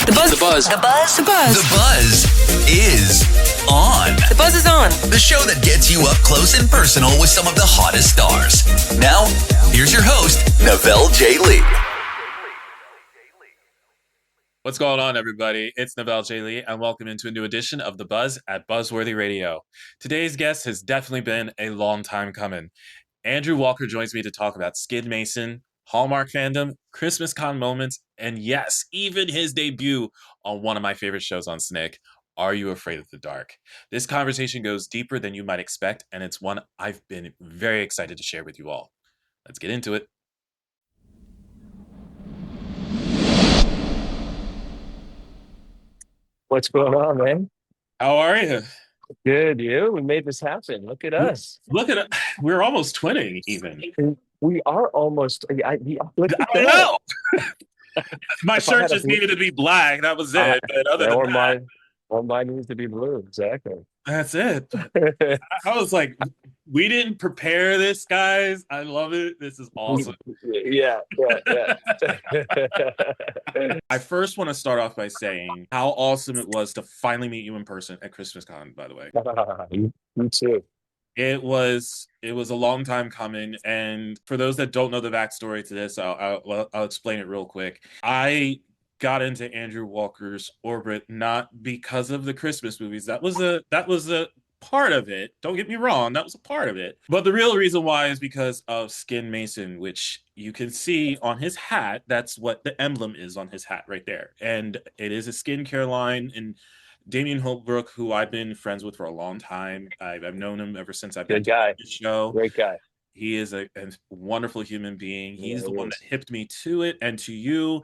The buzz. The buzz. The buzz. The buzz. The buzz is on. The buzz is on. The show that gets you up close and personal with some of the hottest stars. Now, here's your host, Navell J. Lee. What's going on, everybody? It's Navell J. Lee, and welcome into a new edition of The Buzz at Buzzworthy Radio. Today's guest has definitely been a long time coming. Andrew Walker joins me to talk about Skid Mason, Hallmark fandom, Christmas con moments, and yes, even his debut on one of my favorite shows on SNICK, Are You Afraid of the Dark? This conversation goes deeper than you might expect, and it's one I've been very excited to share with you all. Let's get into it. What's going on, man? How are you? Good, you? We made this happen. Look at us. Look at it. We're almost twinning, even. We are almost. Look at I don't that. know. My If I shirt had a just blue- needed to be black. That was it. But other than that, mine needs to be blue. Exactly. that's it. I was like, we didn't prepare this, guys. I love it. This is awesome. Yeah. I first want to start off by saying how awesome it was to finally meet you in person at Christmas Con, by the way. Me too. It was a long time coming, and for those that don't know the backstory to this, I'll explain it real quick. I got into Andrew Walker's orbit not because of the Christmas movies. That was a part of it. Don't get me wrong, that was a part of it. But the real reason why is because of Skid Mason, which you can see on his hat. That's what the emblem is on his hat right there, and it is a skincare line. And Damian Holbrook, who I've been friends with for a long time. I've known him ever since I've been Good guy. to the show. Great guy. He is a wonderful human being. He's Yeah, the he one is. that hipped me to it and to you.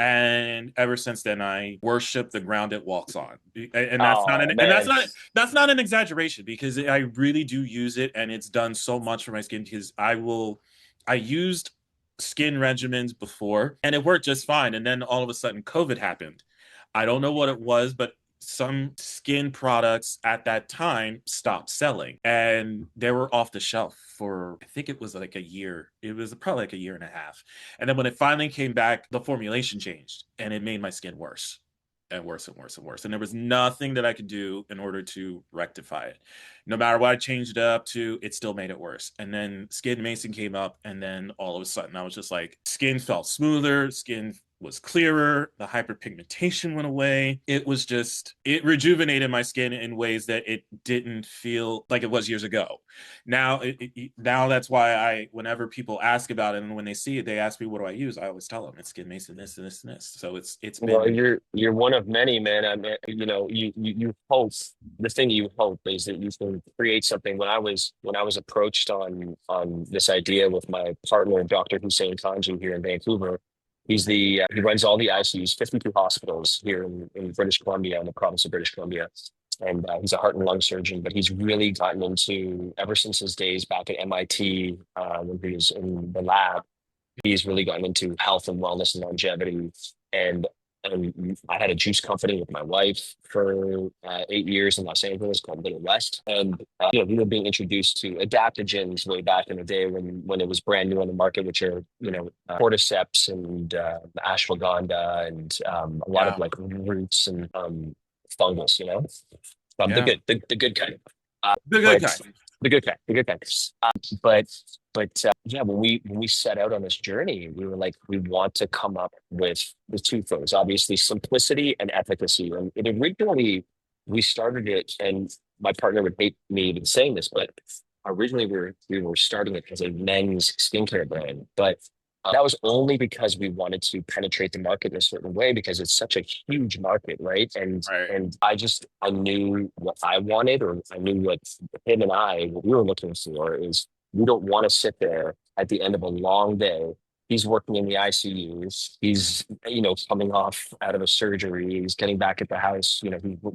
And ever since then, I worship the ground it walks on. And that's man. that's not an exaggeration, because I really do use it, and it's done so much for my skin. Because I used skin regimens before, and it worked just fine. And then all of a sudden, COVID happened. I don't know what it was, but some skin products at that time stopped selling, and they were off the shelf for, I think it was like a year. It was probably like a year and a half. And then when it finally came back, the formulation changed, and it made my skin worse and worse and worse and worse. And there was nothing that I could do in order to rectify it. No matter what I changed it up to, it still made it worse. And then Skid Mason came up, and then all of a sudden I was just like, skin felt smoother, skin was clearer, the hyperpigmentation went away. It rejuvenated my skin in ways that it didn't feel like it was years ago. Now, now that's why whenever people ask about it, and when they see it, they ask me, what do I use? I always tell them it's Skid Mason, this and this and this. So it's been. Well, you're one of many, man. I mean, you hope. The thing you hope is that you can create something. When I was approached on this idea with my partner, Dr. Hussein Kanji, here in Vancouver. He runs all the ICUs, 52 hospitals here in British Columbia, in the province of British Columbia. And he's a heart and lung surgeon, but he's really gotten into, ever since his days back at MIT, when he was in the lab, he's really gotten into health and wellness and longevity. And I had a juice company with my wife for 8 years in Los Angeles called Little West. And we were being introduced to adaptogens way back in the day when it was brand new on the market, which are cordyceps and ashwagandha and a lot of like roots and fungus. The good kind. The good kind. The good kind. But when we set out on this journey, we were like, we want to come up with the two things, obviously simplicity and efficacy. And originally we started it, and my partner would hate me even saying this, but originally we were starting it as a men's skincare brand. But that was only because we wanted to penetrate the market in a certain way, because it's such a huge market, right? And I knew what I wanted, or I knew what what we were looking for is, we don't want to sit there at the end of a long day. He's working in the ICUs. He's, coming off out of a surgery. He's getting back at the house.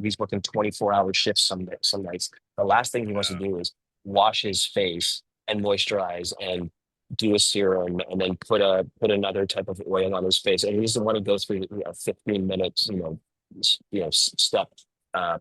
He's working 24-hour shifts some nights. The last thing he wants to do is wash his face and moisturize and do a serum and then put another type of oil on his face. And he doesn't want to go through a 15 minutes, step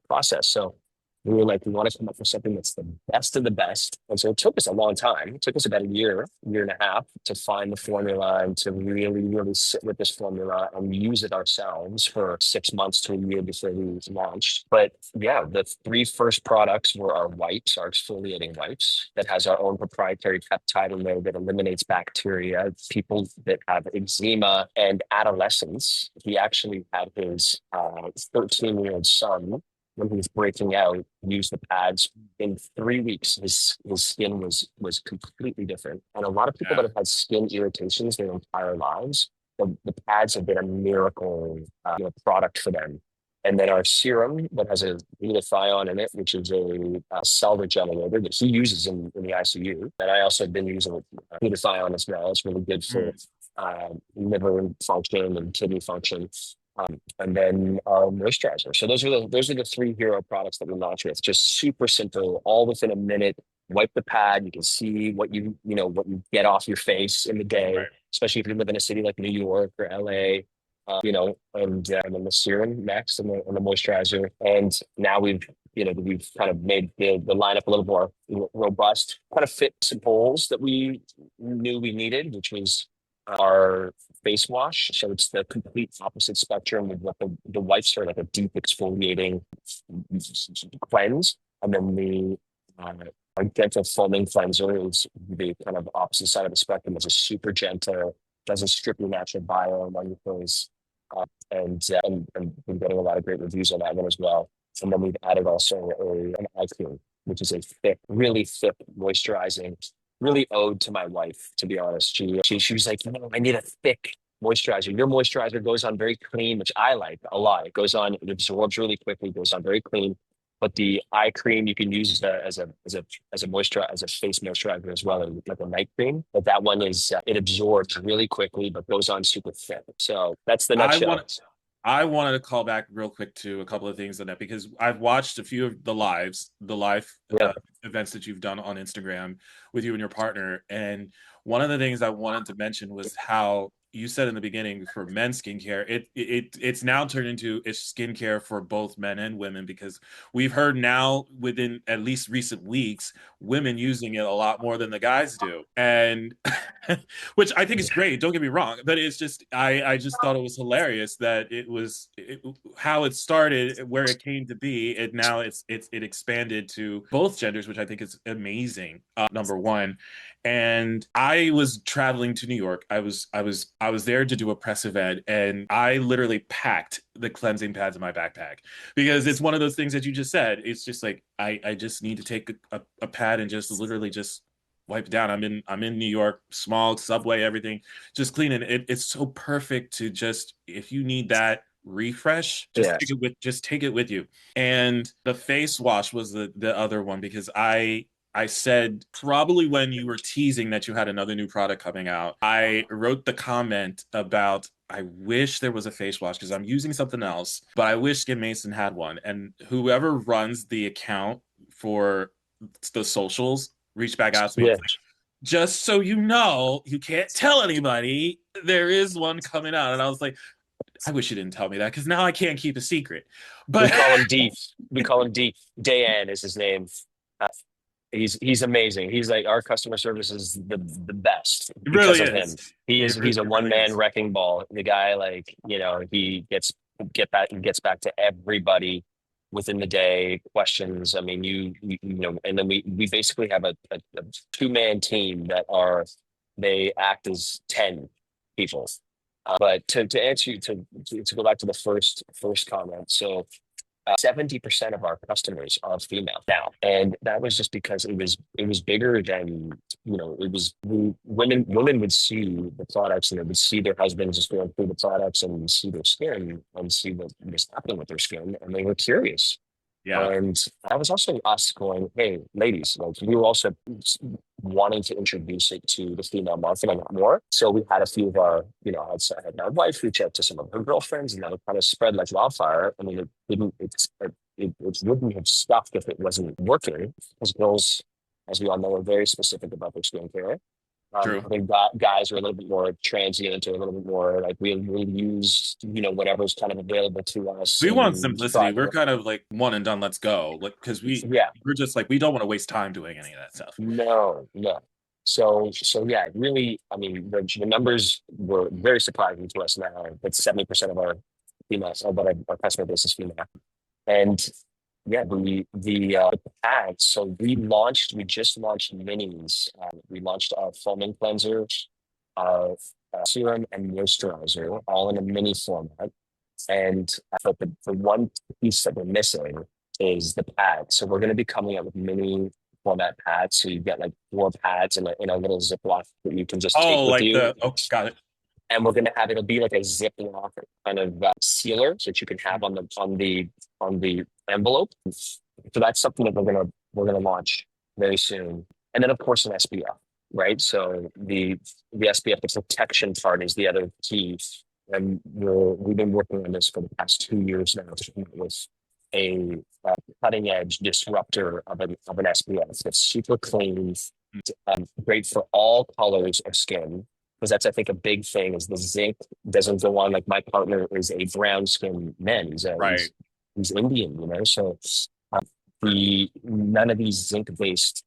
process. So We were like, we want to come up with something that's the best of the best. And so it took us a long time. It took us about a year and a half to find the formula and to really, really sit with this formula and use it ourselves for 6 months to a year before we launched. But yeah, the three first products were our wipes, our exfoliating wipes that has our own proprietary peptide in there that eliminates bacteria. People that have eczema and adolescents. He actually had his 13-year-old son when he was breaking out, used the pads. In 3 weeks. His skin was completely different. And a lot of people that Yeah. have had skin irritations their entire lives, the pads have been a miracle product for them. And then our serum that has a glutathione in it, which is a cell regenerator that he uses in the ICU. And I also have been using glutathione as well. It's really good for Mm. liver function and kidney function. And then our moisturizer. So those are the three hero products that we launched with. Just super simple, all within a minute. Wipe the pad. You can see what you get off your face in the day, Right. especially if you live in a city like New York or LA. And then the serum next, and the moisturizer. And now we've kind of made the lineup a little more robust, kind of fit some holes that we knew we needed, which was our face wash. So it's the complete opposite spectrum of what the wipes are, like a deep exfoliating cleanse. And then the our gentle foaming cleanser is the kind of opposite side of the spectrum. It's a super gentle, doesn't strip your natural biome on your face. And been getting a lot of great reviews on that one as well. And then we've added also an eye cream, which is a thick, really thick, moisturizing, really ode to my wife, to be honest. She was like, I need a thick moisturizer. Your moisturizer goes on very clean, which I like a lot. It goes on, it absorbs really quickly, goes on very clean. But the eye cream you can use as a face moisturizer as well, like a night cream. But that one is it absorbs really quickly, but goes on super thin. So that's the I nutshell. want I wanted to call back real quick to a couple of things on that because I've watched a few of the live Yeah, events that you've done on Instagram with you and your partner. And one of the things I wanted to mention was how you said in the beginning for men's skincare, it's now turned into it's skincare for both men and women because we've heard now within at least recent weeks women using it a lot more than the guys do, and which I think is great. Don't get me wrong, but it's just I just thought it was hilarious that how it started, where it came to be, and now it expanded to both genders, which I think is amazing. Number one, and I was traveling to New York. I was there to do a press event, and I literally packed the cleansing pads in my backpack because it's one of those things that you just said. It's just like I just need to take a pad and just literally just wipe it down. I'm in New York, small subway, everything, just clean it. It's so perfect to just if you need that refresh, yeah, just take it with you. And the face wash was the other one because I said probably when you were teasing that you had another new product coming out, I wrote the comment about I wish there was a face wash because I'm using something else, but I wish Skin Mason had one. And whoever runs the account for the socials reached back out to me and yeah. was like, just so you know, you can't tell anybody there is one coming out. And I was like, I wish you didn't tell me that because now I can't keep a secret. We But call him D. We call him D. Dayan is his name. Uh, he's amazing. He's like our customer service is the best it because really of is. him. He's a It one really man is. wrecking ball. The guy, like, he gets back to everybody within the day. Questions. I mean, and then we basically have a 2-man team they act as 10 people. But to answer you to go back to the first comment, so 70% of our customers are female now, and that was just because it was bigger than it was women would see the products and they would see their husbands just going through the products and see their skin and see what was happening with their skin, and they were curious. Yeah. And that was also us going, hey, ladies, like we were also wanting to introduce it to the female market a lot more. So we had a few of our, I had my wife reach out to some of her girlfriends, and that kind of spread like wildfire. I mean, it wouldn't have stuck if it wasn't working, because girls, as we all know, are very specific about their skincare. True. I think guys are a little bit more transient or a little bit more like we'll use, whatever's kind of available to us We want and simplicity. try We're to, kind of like one and done. Let's go. Like because yeah, we're just like we don't want to waste time doing any of that stuff. no, no. So yeah, really, I mean, the numbers were very surprising to us now. That 70% of our females, or what our customer base is female. And yeah, the pads. So we just launched minis. We launched our foaming cleanser, our serum and moisturizer, all in a mini format. And but the one piece that we're missing is the pad. So we're going to be coming up with mini format pads. So you get like 4 pads in a little Ziploc that you can just take Oh, with like you. got it. And we're going to have it'll be like a Ziploc kind of sealer that you can have on the envelope. So that's something that we're gonna launch very soon. And then of course an SPF, right? So the SPF, the protection part is the other key. And we've been working on this for the past 2 years now to come up with a cutting edge disruptor of an SPF that's super clean, great for all colors of skin. Because that's I think a big thing is the zinc doesn't go on. Like my partner is a brown skinned man. He's a Right. he's he's Indian, so uh, the none of these zinc based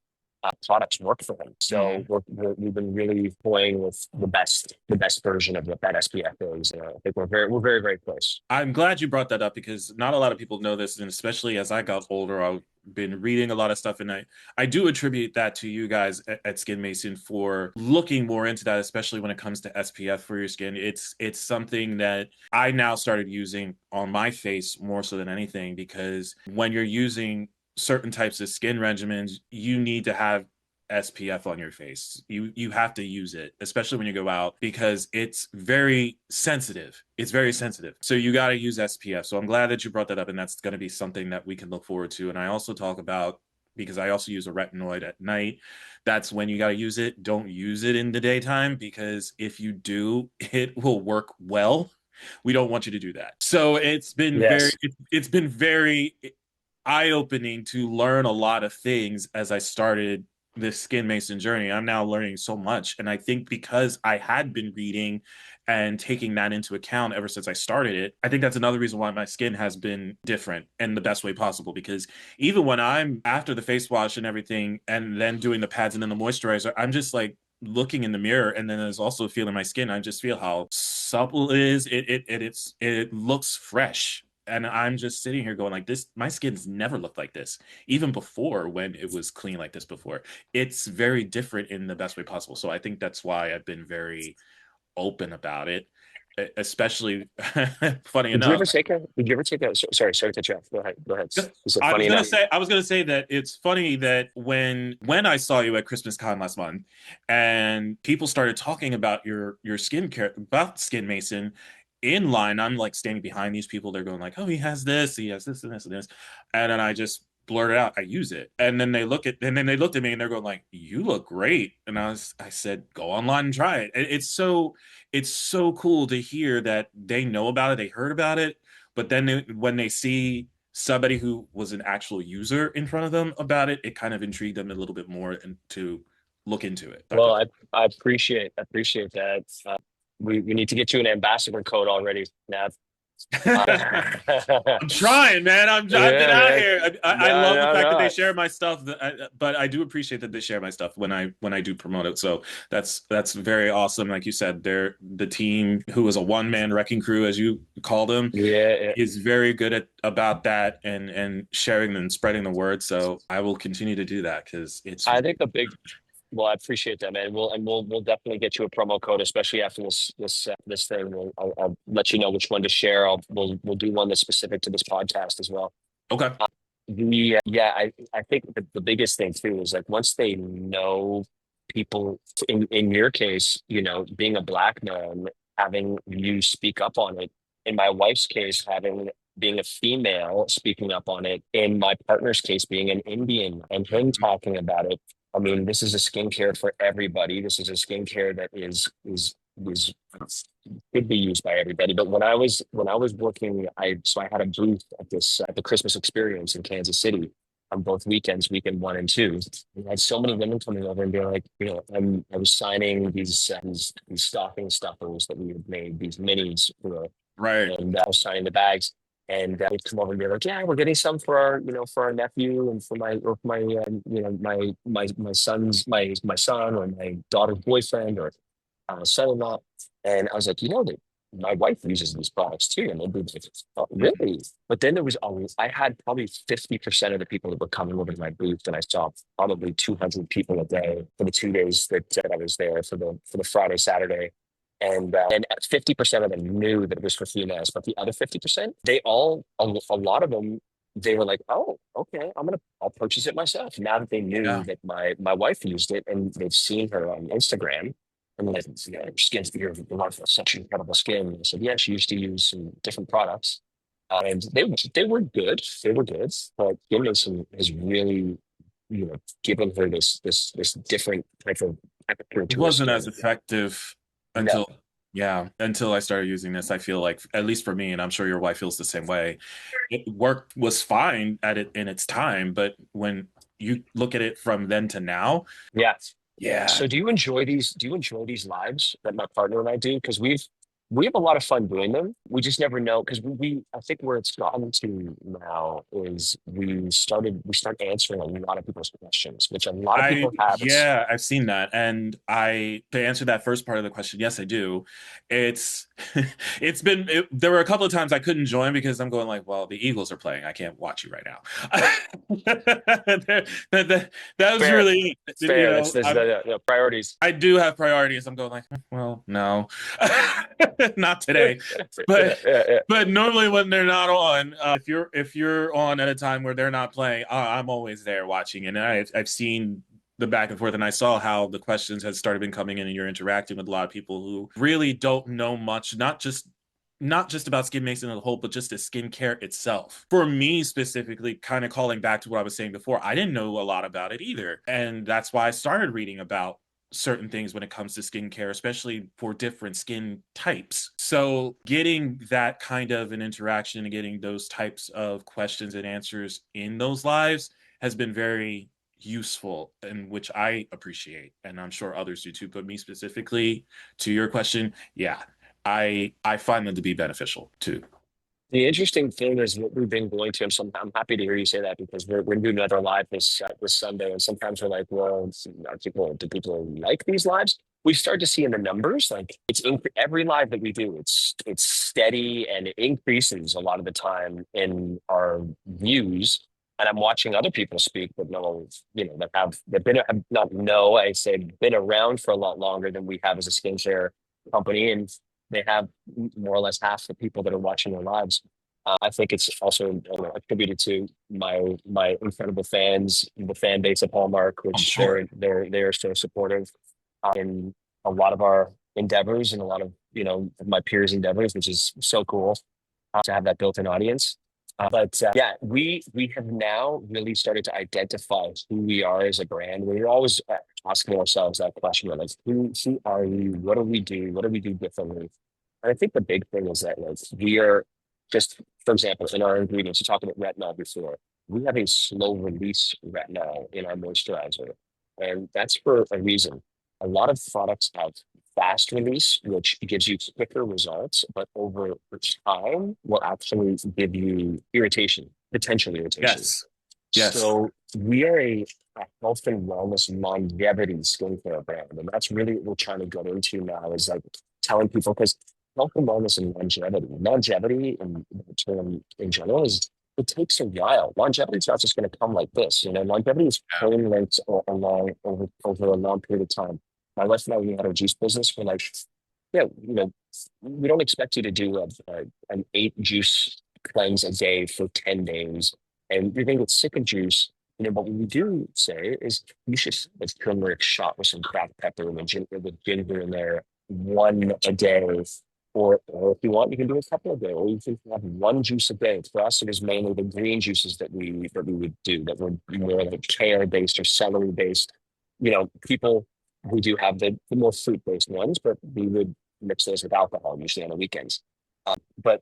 products work for him. So Mhm. we've been really playing with the best version of what that SPF is. I think we're very very close. I'm glad you brought that up because not a lot of people know this, and especially as I got older, I've been reading a lot of stuff, and I do attribute that to you guys at Skin Mason for looking more into that, especially when it comes to SPF for your skin. It's something that I now started using on my face more so than anything because when you're using certain types of skin regimens, you need to have SPF on your face. You have to use it, especially when you go out, because it's very sensitive. It's very sensitive. So you got to use SPF. So I'm glad that you brought that up, and that's going to be something that we can look forward to. And I also talk about because I also use a retinoid at night. That's when you got to use it. Don't use it in the daytime because if you do, it will work well. We don't want you to do that. So Yes. it's been very eye-opening to learn a lot of things as I started this skin mason journey. I'm now learning so much, and I think because I had been reading and taking that into account ever since I started it, I think that's another reason why my skin has been different in the best way possible. Because even when I'm after the face wash and everything and then doing the pads and then the moisturizer, I'm just like looking in the mirror, and then there's also feeling my skin. I just feel how supple it is. It looks fresh, and I'm just sitting here going like this. My skin's never looked like this, even before when it was clean like this before. It's very different in the best way possible. So I think that's why I've been very open about it, especially funny Did you enough. ever take a? Did you ever take a? Sorry to cut you off. Go ahead. Go ahead. Is it I was funny gonna enough? say, I was gonna say that it's funny that when I saw you at Christmas Con last month, and people started talking about your skincare, about Skin Mason in line, I'm like standing behind these people. They're going like, "Oh, he has this, and this, and this," and then I just blurted out, "I use it." And then they looked at me and they're going like, "You look great," and I said, "Go online and try it." It's so cool to hear that they know about it, they heard about it, but then when they see somebody who was an actual user in front of them about it, it kind of intrigued them a little bit more and to look into it type Well, of I appreciate that. We need to get you an ambassador code already, Nav. thing. I'm trying, man. I've been Yeah, out man. here. I No, love the no, fact that they no. share my stuff, but I do appreciate that they share my stuff when I do promote it. So that's very awesome. Like you said, they're the team who is a one man wrecking crew, as you call them, Yeah, yeah. is very good at about that and sharing and spreading the word. So I will continue to do that because it's I think the big. Well, I appreciate that, man. We'll definitely get you a promo code, especially after this thing. I'll let you know which one to share. We'll do one that's specific to this podcast as well. okay. Yeah, I think the biggest thing too is like once they know people in your case, being a black man, having you speak up on it. In my wife's case, having being a female speaking up on it. In my partner's case, being an Indian and him talking about it. I mean, this is a skincare for everybody. This is a skincare that is could be used by everybody. But when I was working, I had a booth at the Christmas experience in Kansas City. on both weekends, weekend 1 and 2. We had so many women coming over and being like, I was signing these stocking stuffers that we had made, these minis for, Right. and I was signing the bags. And they'd come over and be like, "Yeah, we're getting some for our, for our nephew and for my, my son or my daughter's boyfriend or son-in-law." And I was like, that my wife uses these products too. And they'd be like, "Oh, Mhm. really?" But then there was always, I had probably 50% of the people that were coming over to my booth, and I saw probably 200 people a day for the 2 days that I was there for the Friday, Saturday. And 50% of them knew that it was for females, but the other 50%, a lot of them, they were like, "Oh, okay, I'll purchase it myself." Now that they knew Yeah. that my wife used it and they've seen her on Instagram, and like, your skin's, your wife has such incredible skin. I said, "Yeah, she used to use some different products, and they were good. They were good, but Kim has really, given her this different type of It to her wasn't as skin." effective No, until, yeah, until I started using this. I feel like, at least for me, and I'm sure your wife feels the same way, it worked was fine at it in its time, but when you look at it from then to now, yeah. yeah, So do you enjoy these lives that my partner and I do? Because we have a lot of fun doing them. We just never know because I think where it's gotten to now is we start answering a lot of people's questions, which a lot of people have. It's yeah, I've seen that. And to answer that first part of the question, yes, I do. It's, there were a couple of times I couldn't join because I'm going like, well, the Eagles are playing. I can't watch you right now. That was fair, really, it's fair. That's the priorities. I do have priorities. I'm going like, well, no, not Yeah, today. yeah, But yeah. normally when they're not on, if you're on at a time where they're not playing, I'm always there watching. And I've seen the back and forth, and I saw how the questions had started been coming in, and you're interacting with a lot of people who really don't know much, not just about skin making as a whole, but just the skincare itself. For me specifically, kind of calling back to what I was saying before, I didn't know a lot about it either. And that's why I started reading about certain things when it comes to skincare, especially for different skin types. So getting that kind of an interaction and getting those types of questions and answers in those lives has been very useful, and which I appreciate, and I'm sure others do too. But me specifically, to your question, yeah, I find them to be beneficial too. The interesting thing is what we've been going to. I'm happy to hear you say that because we're doing another live this Sunday, and sometimes we're like, well, do people like these lives? We've started to see in the numbers, like every live that we do, it's steady and it increases a lot of the time in our views. And I'm watching other people speak that know, that have not know, I say, been around for a lot longer than we have as a skincare company, and they have more or less half the people that are watching their lives. I think it's also attributed to my incredible fans, the fan base of Hallmark, I'm which sure. they're so supportive in a lot of our endeavors and a lot of my peers' endeavors, which is so cool to have that built-in audience. But yeah, we have now really started to identify who we are as a brand. We're always asking ourselves that question, like, who are we? What do we do? What do we do differently? And I think the big thing is that, like, we are just, for example, in our ingredients, you talked about retinol before. We have a slow release retinol in our moisturizer, and that's for a reason. A lot of products have fast release, which gives you quicker results, but over time will actually give you irritation, potential irritation. Yes. Yes. So we are a health and wellness longevity skincare brand, and that's really what we're trying to get into now. Is like telling people, because health and wellness and longevity in the term in general is, it takes a while. Longevity is not just going to come like this. Longevity is Yeah. pulling lengths along over a long period of time. My wife and I, we had our juice business for like, yeah, we don't expect you to do an 8 juice cleanse a day for 10 days, and you're going to get sick of juice. But what we do say is you should have a turmeric shot with some cracked pepper and with ginger in there, one a day. Or if you want, you can do a couple a day, or you can have one juice a day. For us, it is mainly the green juices that we would do, that were more like kale based or celery based. People who do have the more fruit based ones, but we would mix those with alcohol usually on the weekends. But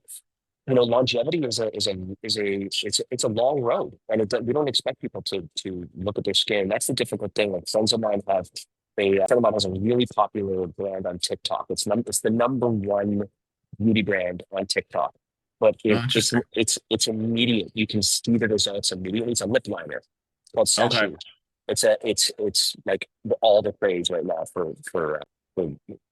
longevity it's a long road, and we don't expect people to look at their skin. That's the difficult thing. Like friends of mine have, a friend of mine has a really popular brand on TikTok. It's the number one beauty brand on TikTok, but Oh, it's interesting. it's immediate. You can see the results immediately. It's a lip liner. It's called Okay. Sashi. It's like all the craze right now for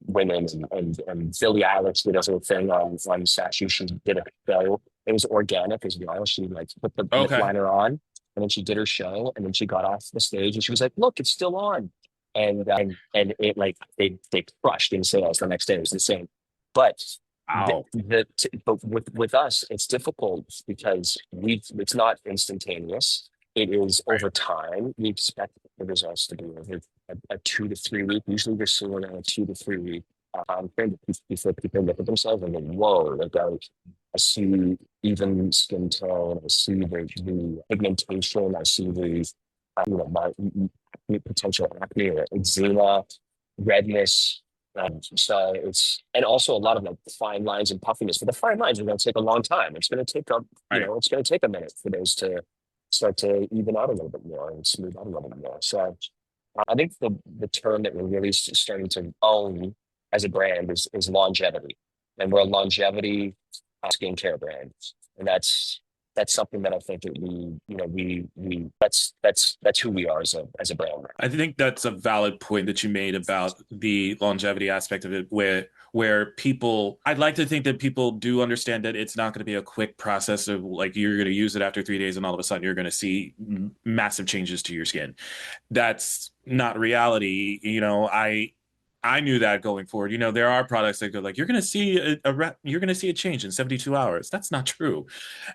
women, and Billie Eilish did a whole thing on Sashi. She did a show. It was organic as well. She like put the lip Okay. liner on, and then she did her show, and then she got off the stage, and she was like, "Look, it's still on," and it like they crushed in sales the next day. It was insane, but. Wow. But with us, it's difficult because it's not instantaneous. It is Right. over time. We expect the results to be over a 2 to 3 week. Usually, we're seeing on a 2 to 3 week time frame before people look at themselves and go, "Whoa!" Like I see even skin tone. I see the pigmentation. I see the my potential acne or eczema, redness. So it's and also a lot of like fine lines and puffiness. But the fine lines are going to take a long time. It's going to take Right. it's going to take a minute for those to start to even out a little bit more and smooth out a little bit more. So I think the term that we're really starting to own as a brand is longevity, and we're a longevity skincare brand, and that's something that I think that we that's who we are as a brand. I think that's a valid point that you made about the longevity aspect of it, where people, I'd like to think that people do understand that it's not going to be a quick process of like you're going to use it after 3 days and all of a sudden you're going to see massive changes to your skin. That's not reality. I knew that going forward. There are products that go like you're going to see you're going to see a change in 72 hours. That's not true.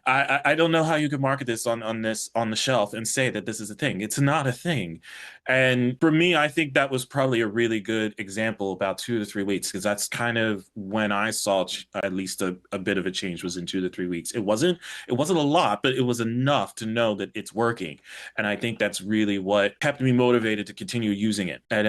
I don't know how you could market this on the shelf and say that this is a thing. It's not a thing. And for me, I think that was probably a really good example about 2 to 3 weeks because that's kind of when I saw at least a bit of a change was in 2 to 3 weeks. It wasn't a lot, but it was enough to know that it's working. And I think that's really what kept me motivated to continue using it. And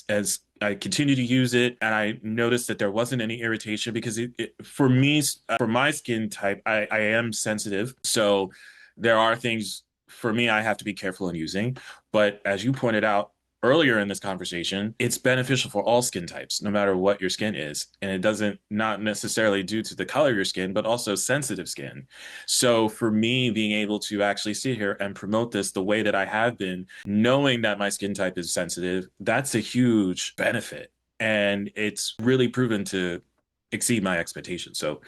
as I continued to use it, and I noticed that there wasn't any irritation because for me, for my skin type, I am sensitive. So there are things for me I have to be careful in using. But as you pointed out earlier in this conversation, it's beneficial for all skin types, no matter what your skin is. And it doesn't, not necessarily due to the color of your skin, but also sensitive skin. So for me, being able to actually sit here and promote this the way that I have been, knowing that my skin type is sensitive, that's a huge benefit. And it's really proven to exceed my expectations. So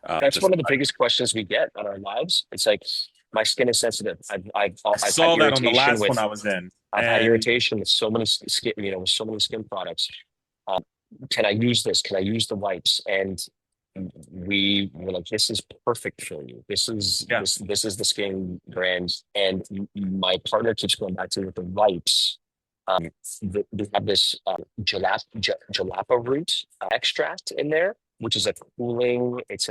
That's just one of the biggest questions we get on our lives. It's like my skin is sensitive. I I've had saw that on the irritation last one with I was in. I've had And irritation with so many skin, with so many skin products. Um, can I use this? Can I use the wipes? And we were like, this is perfect for you. yeah, This is the skin brand. And my partner keeps going back to with the wipes. They have this jalapa root extract in there, which is a cooling. It's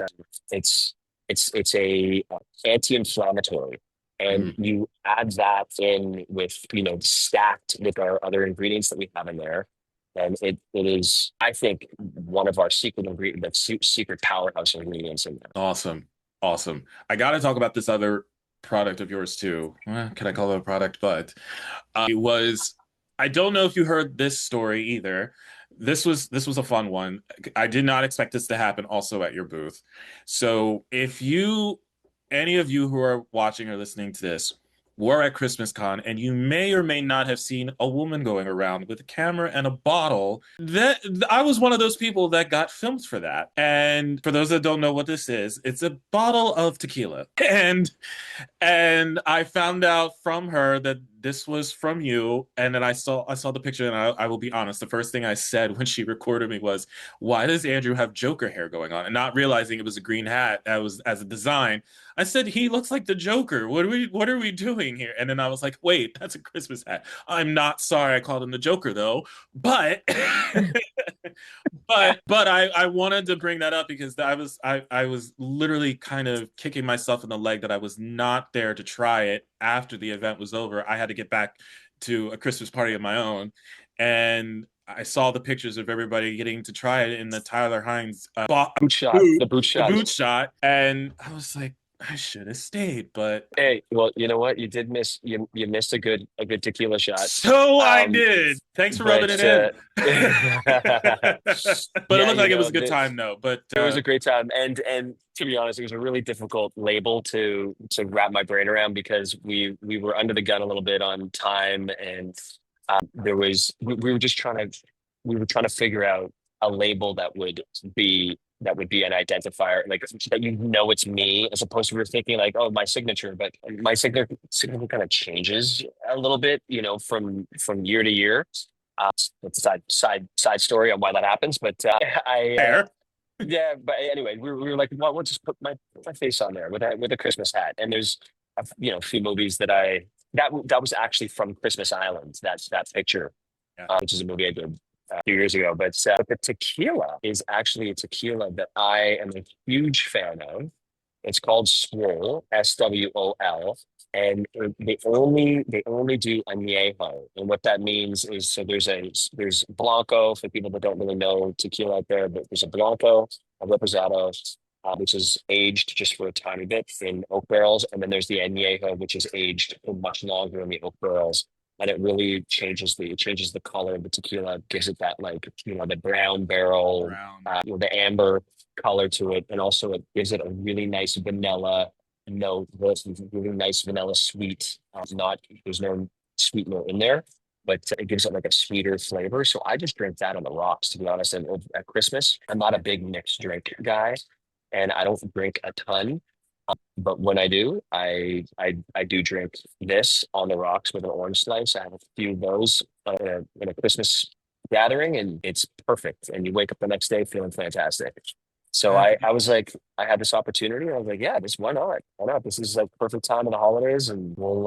it's a anti-inflammatory, and mm, you add that in with stacked with our other ingredients that we have in there, and it is I think one of our secret ingredient, secret powerhouse ingredients in there. awesome. Awesome. I got to talk about this other product of yours too. Can I call it a product? But it was, I don't know if you heard this story either. This was a fun one. I did not expect this to happen also at your booth. So if you, any of you who are watching or listening to this, were at Christmas Con and you may or may not have seen a woman going around with a camera and a bottle, that I was one of those people that got filmed for that. And for those that don't know what this is, it's a bottle of tequila. And I found out from her that this was from you. And then I saw the picture, and I will be honest, the first thing I said when she recorded me was, "Why does Andrew have Joker hair going on?" And not realizing it was a green hat that was as a design. I said, "He looks like the Joker. What are we doing here?" And then I was like, "Wait, that's a Christmas hat. I'm not sorry I called him the Joker though." But but I wanted to bring that up because I was literally kind of kicking myself in the leg that I was not there to try it after the event was over. I had to get back to a Christmas party of my own, and I saw the pictures of everybody getting to try it in the Tyler Hines Boot shot, boot, the boot the shot. boot shot, and I was like, I should have stayed, but Hey, well, you know what? You did miss you missed a good tequila shot. so I Um, did. Thanks for rubbing but it in. But it yeah, looked you like it was know, a good time though. But it was a great time, and to be honest, it was a really difficult label to wrap my brain around because we were under the gun a little bit on time, and we were just trying to figure out a label that would be an identifier, like that it's me, as opposed to we were thinking like, oh, my signature, but my signature kind of changes a little bit, from year to year. It's a side story on why that happens, but I fair. yeah, but anyway, we were like, well, we'll just put my face on there with a Christmas hat. And there's a few movies that was actually from Christmas Island. That's that picture, Yeah. which is a movie I did a few years ago. But the tequila is actually a tequila that I am a huge fan of. It's called Swole, SWOL, and they only do añejo, and what that means is, so there's blanco for people that don't really know tequila out there, but there's a blanco, a reposado, which is aged just for a tiny bit in oak barrels, and then there's the añejo, which is aged for much longer in the oak barrels. And it really changes the color of the tequila, gives it that, like, the brown barrel, Brown. the amber color to it, and also it gives it a really nice vanilla note, really nice vanilla sweet. Not There's no sweetener in there, but it gives it like a sweeter flavor. So I just drink that on the rocks, to be honest. And at Christmas, I'm not a big mixed drink guy, and I don't drink a ton. But when I do, I do drink this on the rocks with an orange slice. I have a few of those in a Christmas gathering, and it's perfect. And you wake up the next day feeling fantastic. So Uh, I was like, I had this opportunity. I was like, yeah, this why not? Why not? This is like perfect time of the holidays, and we'll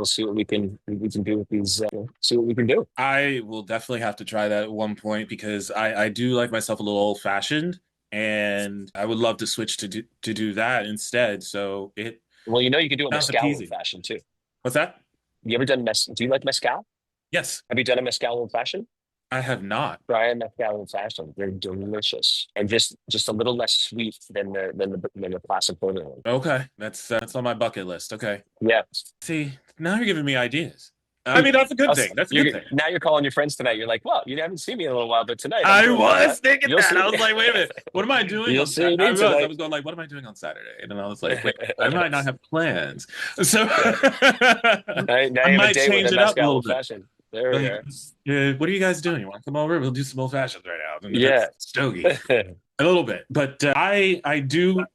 see what we can do with these. See what we can do. I will definitely have to try that at one point because I do like myself a little old fashioned, and I would love to switch to do that instead. So it Well, you can do a sounds mezcal old appeasing. fashioned too. What's that? You ever done Do you like mezcal? Yes, Have you done a mezcal old fashioned? I have not. Try a mezcal old fashioned. They're delicious and just a little less sweet than the classic bourbon one. Okay, that's on my bucket list. Okay. Yeah. See, now you're giving me ideas. I mean, that's a good thing. That's a good thing. Now you're calling your friends tonight. You're like, well, you haven't seen me in a little while, but tonight I'm I doing was that. thinking You'll that. see. I was like, wait a minute, what am I doing You'll on see Saturday? me I tonight. was going like, what am I doing on Saturday? And then I was like, wait, I might not have plans. So Now you I have a might date with change a it up a mezcal little old bit. fashioned. There we Like, go. yeah, what are you guys doing? You want to come over? We'll do some old fashions right now. And Yeah. that's stogie a little bit. But I do.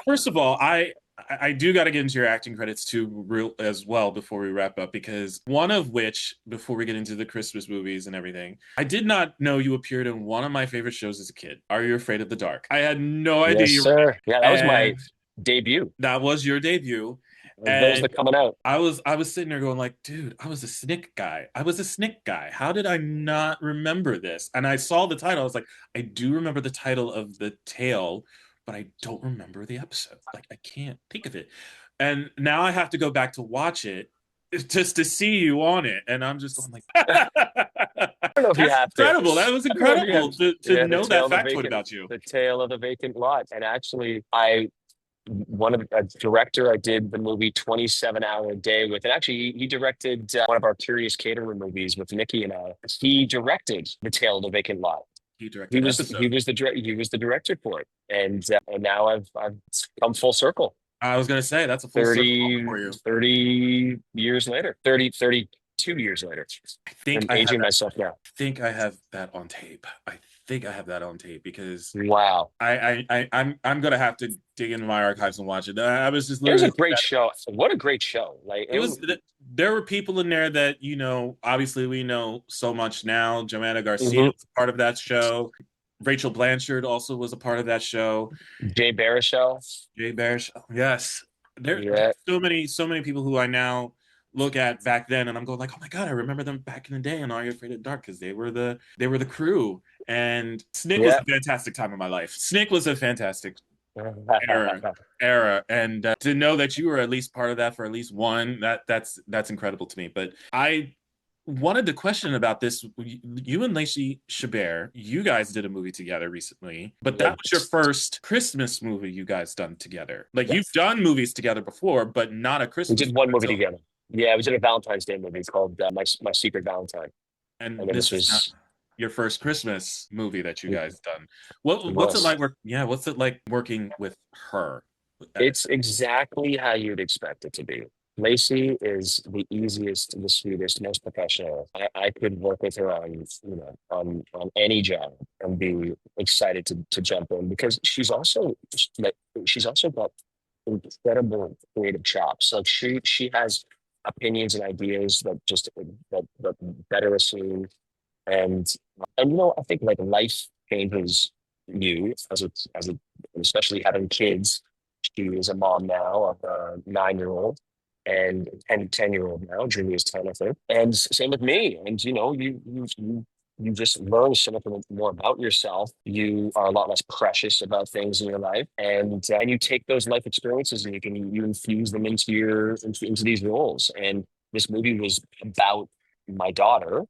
First of all, I do got to get into your acting credits too, real as well, before we wrap up, because one of which, before we get into the Christmas movies and everything, I did not know you appeared in one of my favorite shows as a kid. Are You Afraid of the Dark? I had no idea Yes, you were, sir. Yeah, that was my and debut. that was your debut. That was the And coming out. I was sitting there going like, dude, I was a Snick guy. I was a Snick guy. How did I not remember this? And I saw the title. I was like, I do remember the title of the tale, but I don't remember the episode. Like, I can't think of it. And now I have to go back to watch it just to see you on it. And I'm just going like, I don't know if you that's have to. incredible. That was I don't know if you have incredible to Yeah, know that factoid about you. the tale of the vacant lot. And actually, one of a director I did the movie 27 Hour a Day with, and actually he directed one of our Curious Caterer movies with Nikki and I. He directed the tale of the vacant lot. He directed episode. He was the director for it, and now I've come full circle. I was going to say, that's a full circle 30, for you. 30 years later, 32 years later. I think I'm I aging have myself now. think I have that on tape. I think I have that on tape because Wow. I'm gonna have to dig into my archives and watch it. I was just It was a literally great show. What a great show. Like it was there were people in there that obviously we know so much now. Joanna Garcia was a part of that show. Rachel Blanchard also was a part of that show. Jay Baruchel. Jay Baruchel, yes. There's Yeah. so many people who I now look at back then, and I'm going like, oh my god, I remember them back in the day on Are You Afraid of the Dark because they were the crew. And Snick was a fantastic time in my life. Snick was a fantastic era, and to know that you were at least part of that for at least one, that's incredible to me. But I wanted to question about this. You and Lacey Chabert, you guys did a movie together recently, but that was your first Christmas movie you guys done together. Like you've done movies together before, but not a We Christmas did one movie until, together. Yeah, we did a Valentine's Day movie called My Secret Valentine, and and then this this is now was your first Christmas movie that you it guys done. What's it was. like what's it like working with her? It's exactly how you'd expect it to be. Lacey is the easiest, the sweetest, most professional. I could work with her on, on any job and be excited to jump in because like she's also got incredible creative chops. Like she has opinions and ideas that better a scene. And I think like life changes you as a especially having kids. She is a mom now of a 9-year-old and 10-year-old now. Julie is 10, I think. And same with me. And you just learn so much more about yourself. You are a lot less precious about things in your life, and you take those life experiences and you infuse them into these roles. And this movie was about my daughter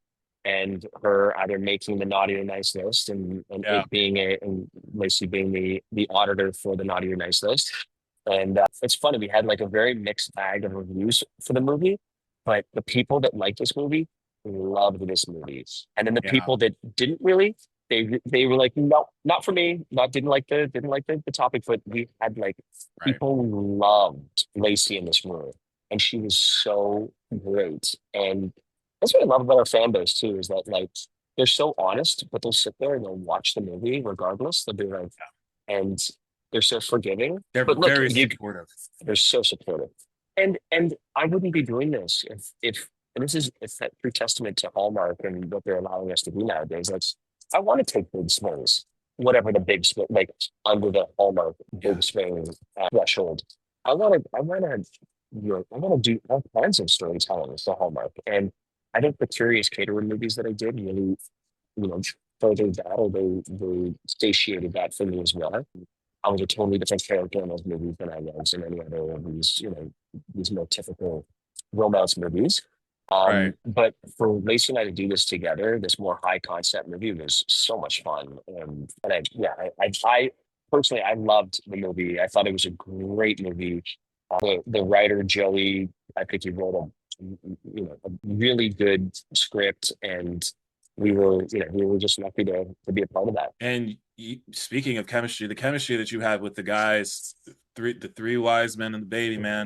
and her either making the naughty or nice list and Yeah, it being and Lacey being the auditor for the naughty or nice list. And it's funny, we had like a very mixed bag of reviews for the movie, but the people that liked this movie loved this movie. And then the yeah, people that didn't really, they were like, no, not for me. Not didn't like the topic, but we had like right. people loved Lacey in this movie. And she was so great. And that's what I love about our fan base too, is that like they're so honest, but they'll sit there and they'll watch the movie regardless. They'll be like, and they're so forgiving. They're But look, very supportive. they're so supportive. And I wouldn't be doing this if and this is it's that true testament to Hallmark and what they're allowing us to do nowadays. Like I want to take big swings, whatever the big swing, like under the Hallmark Yeah. big swing threshold. I want to do all kinds of storytelling with the Hallmark. And I think the Curious Caterer movies that I did really, you know, furthered that or they satiated that for me as well. I was a totally different character in those movies than I was in any other of these more typical romance movies. Right. But for Lacey and I to do this together, this more high concept movie was so much fun. And I personally, I loved the movie. I thought it was a great movie. The writer, Joey, I think he wrote a really good script and we were just lucky to be a part of that. And speaking of chemistry, the chemistry that you had with the guys, the three wise men and the baby man,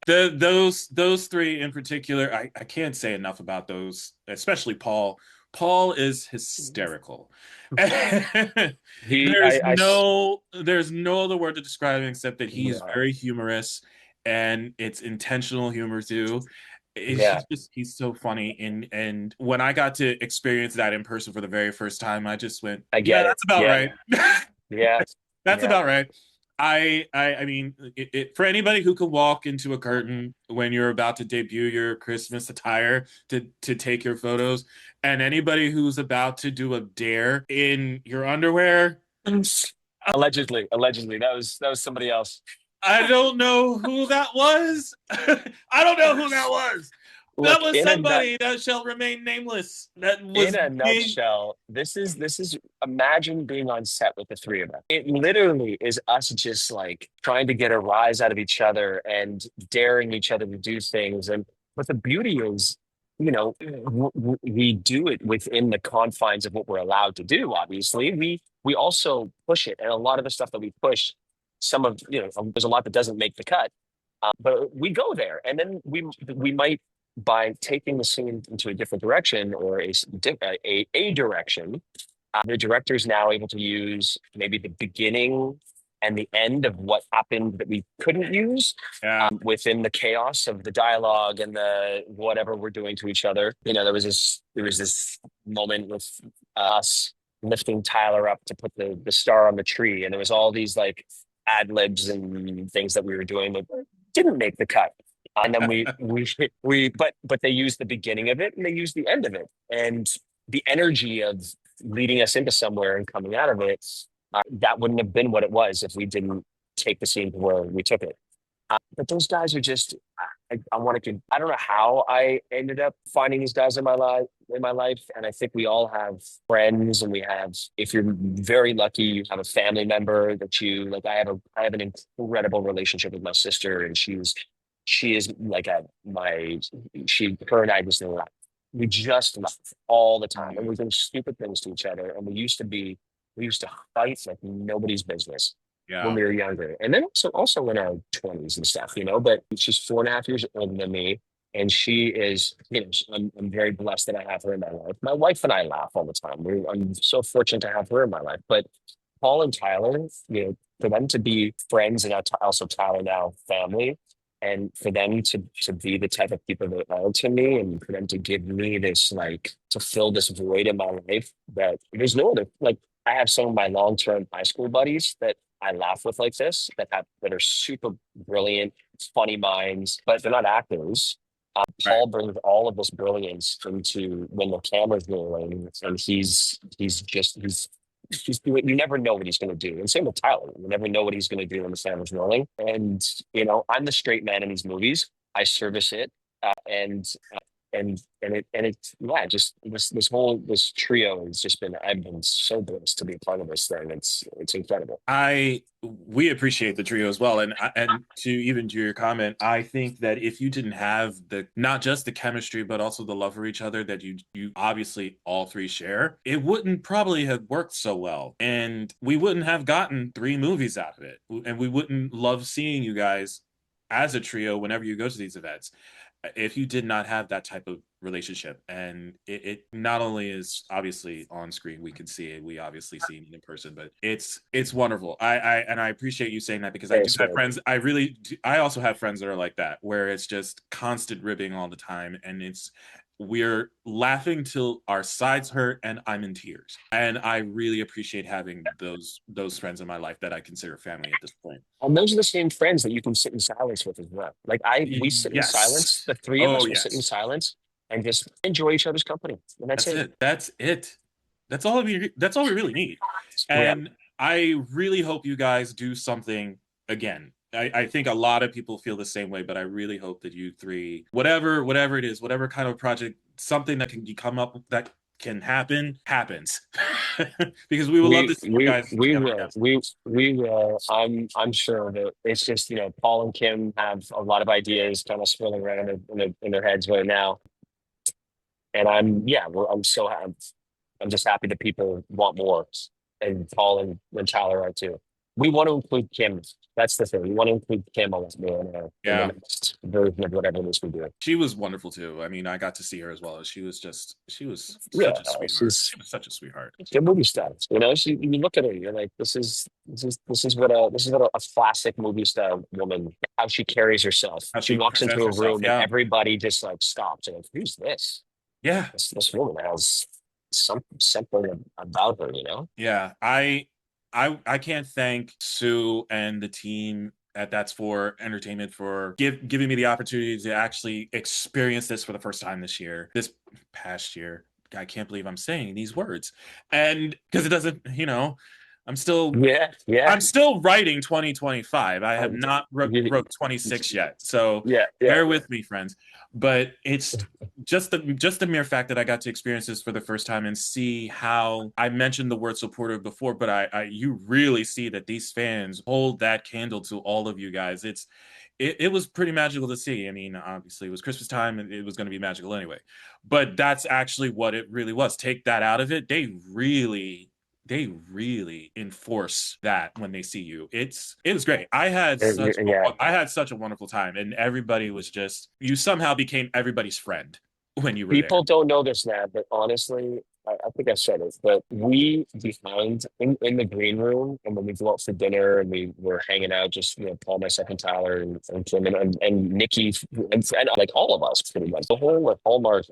those three in particular, I can't say enough about those, especially Paul. Paul is hysterical. He, I, s- There's no other word to describe him except that he's yeah, very humorous and it's intentional humor too. yeah, He's so funny and when I got to experience that in person for the very first time, I just went, I yeah, get it. that's about Yeah, right. yeah, That's yeah, about right. I mean, for anybody who could walk into a curtain when you're about to debut your Christmas attire to take your photos, and anybody who's about to do a dare in your underwear, allegedly, that was somebody else. I don't know who that was. I don't know who that was. That Look, was somebody that shall remain nameless. That in was a being. nutshell, this is imagine being on set with the three of us. It literally is us just like trying to get a rise out of each other and daring each other to do things. And but the beauty is, we do it within the confines of what we're allowed to do. Obviously, we also push it, and a lot of the stuff that we push, there's a lot that doesn't make the cut. But we go there, and then we might by taking the scene into a different direction or a direction. The director is now able to use maybe the beginning and the end of what happened that we couldn't use Yeah. within the chaos of the dialogue and the whatever we're doing to each other. There was this moment with us lifting Tyler up to put the star on the tree, and there was all these like ad libs and things that we were doing that didn't make the cut. And then but they used the beginning of it and they used the end of it, and the energy of leading us into somewhere and coming out of it, that wouldn't have been what it was if we didn't take the scene to where we took it. But those guys are just I want to. I don't know how I ended up finding these guys in my life, and I think we all have friends, and we have. If you're very lucky, you have a family member that you like. I have an incredible relationship with my sister, and she is like a my she her and I just laugh. We just laugh all the time, and we do stupid things to each other, and we used to fight like nobody's business when Yeah. we were younger. And then also in our 20s and stuff, you know, but she's 4.5 years older than me. And she is, you know, I'm very blessed that I have her in my life. My wife and I laugh all the time. I'm so fortunate to have her in my life. But Paul and Tyler, you know, for them to be friends and also Tyler now family, and for them to be the type of people they are to me, and for them to give me this like to fill this void in my life that there's no other like I have some of my long-term high school buddies that I laugh with like this that are super brilliant, funny minds, but they're not actors. Right. Paul brings all of this brilliance into when the camera's rolling, and he's doing. You never know what he's going to do, and same with Tyler. You never know what he's going to do when the camera's rolling. And you know, I'm the straight man in these movies. I service it, and it's yeah, just this trio has just been. I've been so blessed to be a part of this thing. It's incredible. I we appreciate the trio as well, and to even to your comment, I think that if you didn't have the not just the chemistry but also the love for each other that you obviously all three share, it wouldn't probably have worked so well, and we wouldn't have gotten three movies out of it, and we wouldn't love seeing you guys as a trio whenever you go to these events if you did not have that type of relationship. And it not only is obviously on screen, we can see it, we obviously see it in person, but it's wonderful. I appreciate you saying that, because I do Thanks, have man. friends, I really do, I also have friends that are like that, where it's just constant ribbing all the time, and it's we're laughing till our sides hurt and I'm in tears. And I really appreciate having those friends in my life that I consider family at this point. And those are the same friends that you can sit in silence with as well. We sit in Yes. silence. The three of Oh us will sit in yes. silence and just enjoy each other's company. And that's That's it. it. That's it. That's all we really need. Yeah. And I really hope you guys do something again. I think a lot of people feel the same way, but I really hope that you three, whatever it is, whatever kind of project, something that can come up that can happen, happens. Because we would love to see you guys We together will. again. We will. I'm sure that it's just, you know, Paul and Kim have a lot of ideas kind of swirling around in their heads right now. And I'm just happy that people want more, and Paul and Tyler are too. We want to include Kim. That's the thing. We want to include Kim a lot more in the Yeah. next version of whatever this we do. She was wonderful too. I mean, I got to see her as well. She was Yeah, such a sweetheart. she's She was such a sweetheart. the movie star. You know, you look at her, you're like, this is what a classic movie star woman. How she carries herself. How She she walks into presents a herself. room and Yeah. everybody just like stops and like, who's this? Yeah. This woman has something about her. You know. Yeah, I can't thank Sue and the team at That's For Entertainment for giving me the opportunity to actually experience this for the first time this past year. I can't believe I'm saying these words. And because it doesn't, I'm still Yeah, yeah. I'm still writing 2025. I have Um, not you- wrote 26 yet. So yeah, yeah. bear with me, friends. But it's just the mere fact that I got to experience this for the first time and see how I mentioned the word supportive before, but I you really see that these fans hold that candle to all of you guys. It was pretty magical to see. I mean, obviously it was Christmas time and it was going to be magical anyway. But that's actually what it really was. Take that out of it. They really enforce that when they see you. It was great. Yeah. I had such a wonderful time, and everybody was just you somehow became everybody's friend when you were there. People don't know this now, but honestly, I think I said it, but we behind in the green room, and when we go out for dinner and we were hanging out, just you know, Paul, myself, and Tyler, and Kim, and Nikki, and like all of us, pretty much the whole like Hallmark,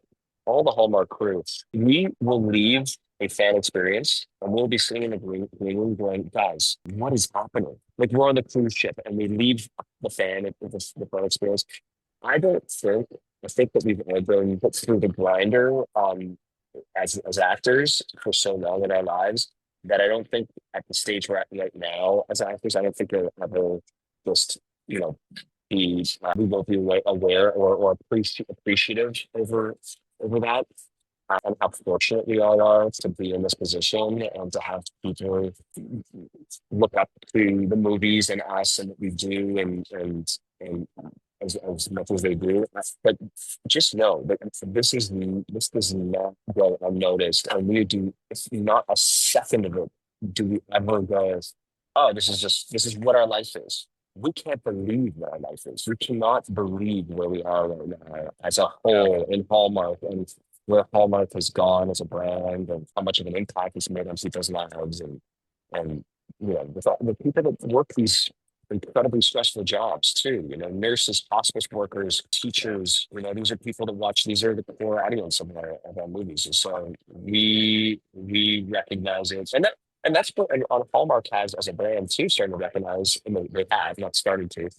all the Hallmark crew, we will leave a fan experience, and we'll be sitting in the green room going, guys, what is happening? Like we're on the cruise ship, and we leave the the fan experience. I don't think I think that we've all been put through the grinder as actors for so long in our lives that I don't think at the stage we're at right now as actors, I don't think we'll ever just, you know, we won't be aware or appreciative over that. And how fortunate we all are to be in this position and to have people look up to the movies and us and what we do and as much as they do. But just know that this does not go unnoticed, and we do not a second of it do we ever go, oh, this is what our life is. We can't believe what our life is. We cannot believe where we are right now as a whole in Hallmark and where Hallmark has gone as a brand and how much of an impact it's made on people's lives and the people that work these incredibly stressful jobs too. Nurses, hospice workers, teachers. These are people that watch. These are the core audience of our movies, and so we recognize it, and that's what Hallmark has as a brand too, starting to recognize. And they have not started to.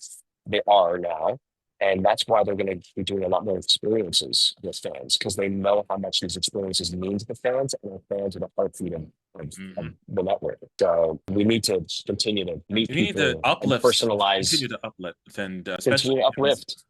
They are now. And that's why they're going to be doing a lot more experiences with fans, because they know how much these experiences mean to the fans, and the fans are the heartbeat of the network. So we need to continue to meet We need people to uplift, and personalize. continue to uplift, and Continue especially to uplift.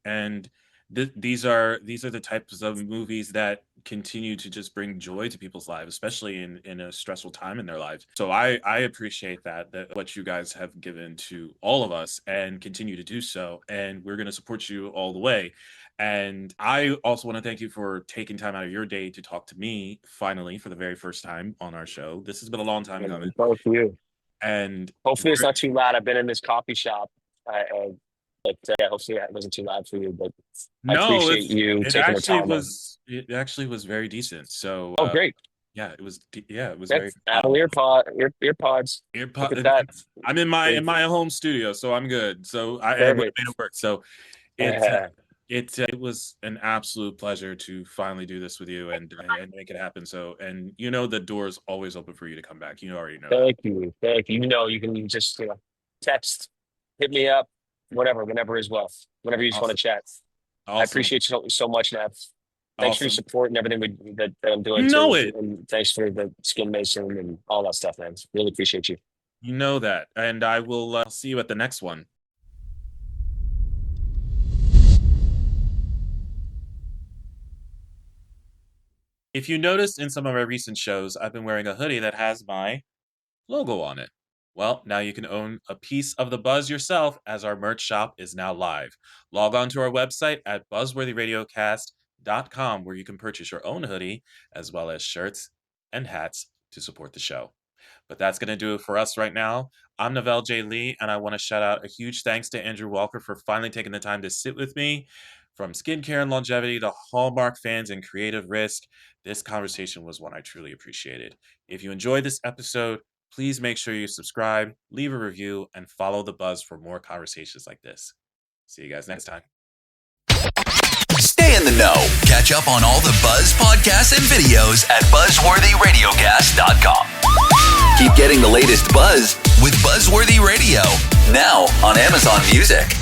and these are the types of movies that continue to just bring joy to people's lives, especially in a stressful time in their lives. So I appreciate that what you guys have given to all of us and continue to do so, and we're going to support you all the way. And I also want to thank you for taking time out of your day to talk to me finally for the very first time on our show. This has been a long time coming, Both of you. and Hopefully it's not too loud. I've been in this coffee shop, but hopefully it wasn't too loud for you. But I no, appreciate you taking the time. It actually was very decent. So great. yeah, it was very That's Apple earpods. Look at that. I'm in my home studio, so I'm good. So I made it work. So it was an absolute pleasure to finally do this with you and make it happen. So, and the door's always open for you to come back. You already know. Thank you. You can just text, hit me up, whenever as well. Whenever you just want to chat. Awesome. I appreciate you so much, Nav. Thanks for your support and everything that I'm doing. And thanks for the Skin Mason and all that stuff, man. Really appreciate you. You know that, and I will see you at the next one. If you noticed in some of my recent shows, I've been wearing a hoodie that has my logo on it. Well, now you can own a piece of the buzz yourself, as our merch shop is now live. Log on to our website at buzzworthyradiocast.com, where you can purchase your own hoodie, as well as shirts and hats to support the show. But that's going to do it for us right now. I'm Novell J. Lee, and I want to shout out a huge thanks to Andrew Walker for finally taking the time to sit with me. From skincare and longevity to Hallmark fans and creative risk, this conversation was one I truly appreciated. If you enjoyed this episode, please make sure you subscribe, leave a review, and follow The Buzz for more conversations like this. See you guys next time. Stay in the know. Catch up on all the Buzz podcasts and videos at buzzworthyradiocast.com. Keep getting the latest buzz with Buzzworthy Radio, now on Amazon Music.